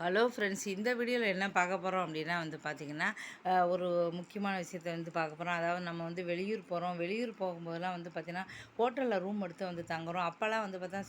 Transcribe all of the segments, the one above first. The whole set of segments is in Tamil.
ஹலோ ஃப்ரெண்ட்ஸ், இந்த வீடியோவில் என்ன பார்க்க போகிறோம் அப்படின்னா பார்த்தீங்கன்னா, ஒரு முக்கியமான விஷயத்த பார்க்க போகிறோம். அதாவது நம்ம வெளியூர் போகிறோம். வெளியூர் போகும்போதெல்லாம் பார்த்தீங்கன்னா, ஹோட்டலில் ரூம் எடுத்து தங்குறோம். அப்போல்லாம் பார்த்தா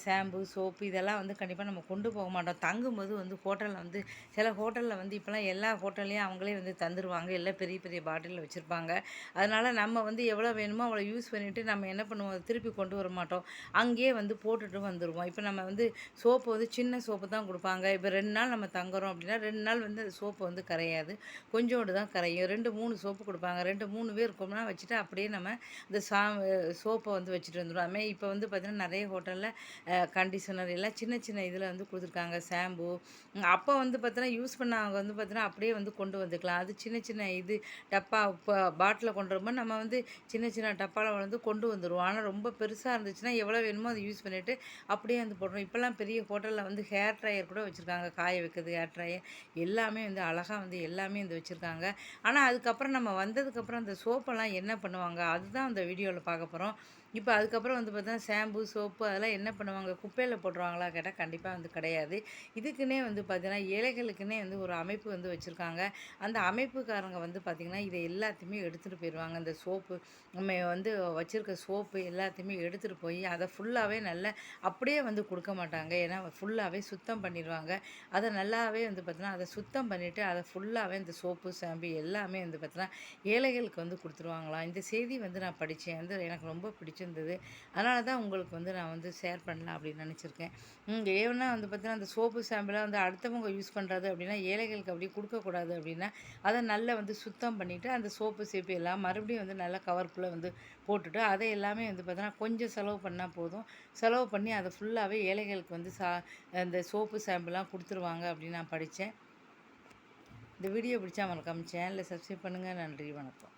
ஷாம்பு, சோப்பு இதெல்லாம் கண்டிப்பாக நம்ம கொண்டு போக மாட்டோம். தங்கும்போது ஹோட்டலில் சில ஹோட்டலில் இப்போலாம் எல்லா ஹோட்டல்லையும் அவங்களே தந்துருவாங்க. எல்லாம் பெரிய பெரிய பாட்டிலில் வச்சுருப்பாங்க. அதனால் நம்ம எவ்வளோ வேணுமோ அவ்வளோ யூஸ் பண்ணிவிட்டு நம்ம என்ன பண்ணுவோம், அதை திருப்பி கொண்டு வர மாட்டோம். அங்கேயே போட்டுட்டு வந்துடுவோம். இப்போ நம்ம சோப்பு சின்ன சோப்பு தான் கொடுப்பாங்க. இப்போ 2 நாள் நம்ம தங்குறோம் அப்படின்னா 2 நாள் அந்த சோப்பு கரையாது. கொஞ்சோண்டு தான் கரையும். 2, 3 சோப்பு குடுப்பாங்க. 2, 3 பேர் இருக்கோம்னா வச்சுட்டு அப்படியே நம்ம இந்த சோப்பை வச்சுட்டு வந்துருவோம். அதுமாரி இப்போ பார்த்தீங்கன்னா நெறைய ஹோட்டல்ல கண்டிஷனர் எல்லாம் சின்ன சின்ன இதில குடுத்துருக்காங்க. ஷாம்பு அப்போ பார்த்தீங்கன்னா யூஸ் பண்ணவங்க பார்த்தீங்கன்னா அப்படியே கொண்டு வந்துக்கலாம். அது சின்ன சின்ன இது டப்பா பாட்டில கொண்டு வரும்போது நம்ம சின்ன சின்ன டப்பால கொண்டு வந்துருவோம். ஆனா ரொம்ப பெருசா இருந்துச்சுன்னா எவ்வளோ வேணுமோ அத யூஸ் பண்ணிட்டு அப்படியே போடுறோம். இப்போலாம் பெரிய ஹோட்டல்ல ஹேர் ட்ரையர் கூட வச்சுருக்காங்க. காய வைக்கிறது ஹேர் ட்ரையர் எல்லாமே அழகா எல்லாமே வச்சுருக்காங்க. ஆனா அதுக்கப்புறம் நம்ம வந்ததுக்கப்புறம் அந்த சோப்பெல்லாம் என்ன பண்ணுவாங்க? அதுதான் அந்த வீடியோல பார்க்க போறோம். இப்போ அதுக்கப்புறம் பார்த்தா ஷாம்பு, சோப்பு அதெல்லாம் என்ன பண்ணுவாங்க? குப்பையில போட்டுருவாங்களா கேட்டா கண்டிப்பா கிடையாது. இதுக்குன்னே பார்த்தீங்கன்னா, ஏழைகளுக்குன்னே ஒரு அமைப்பு வச்சுருக்காங்க. அந்த அமைப்புக்காரங்க பார்த்தீங்கன்னா, இத எல்லாத்தையுமே எடுத்துட்டு போயிருவாங்க. அந்த சோப்பு நம்ம வச்சிருக்க சோப்பு எல்லாத்தையுமே எடுத்துட்டு போய் அத ஃபுல்லாவே நல்லா அப்படியே குடுக்க மாட்டாங்க. ஏன்னா ஃபுல்லாவே சுத்தம் பண்ணிருவாங்க. அத நல்லாவே பார்த்தீங்கன்னா, அத சுத்தம் பண்ணிட்டு அத ஃபுல்லாவே இந்த சோப்பு, ஷாம்பு எல்லாமே பார்த்தீங்கன்னா, ஏழைகளுக்கு குடுத்துருவாங்களாம். இந்த செய்தி நான் படிச்சேன். எனக்கு ரொம்ப பிடிச்சிருந்தது. அதனால தான் உங்களுக்கு நான் ஷேர் பண்ணலாம் அப்படின்னு நெனச்சிருக்கேன். ஏன்னா பார்த்தீங்கன்னா, அந்த சோப்பு, ஷாம்புலாம் அடுத்தவங்க யூஸ் பண்றது அப்படின்னா, ஏழைகளுக்கு அப்படி குடுக்கக்கூடாது அப்படின்னா, அத நல்லா சுத்தம் பண்ணிட்டு, அந்த சோப்பு, சீப்பு எல்லாம் மறுபடியும் நல்லா கவருக்குள்ள போட்டுட்டு, அதை எல்லாமே பார்த்தீங்கன்னா, கொஞ்சம் செலவு பண்ணா போதும். செலவு பண்ணி அத ஃபுல்லாவே ஏழைகளுக்கு அந்த சோப்பு, ஷாம்புலாம் குடுத்துருவாங்க அப்படின்னு நான் படிச்சேன். இந்த வீடியோ பிடிச்சா மறக்காம சேனலை சப்ஸ்கிரைப் பண்ணுங்க. நன்றி, வணக்கம்.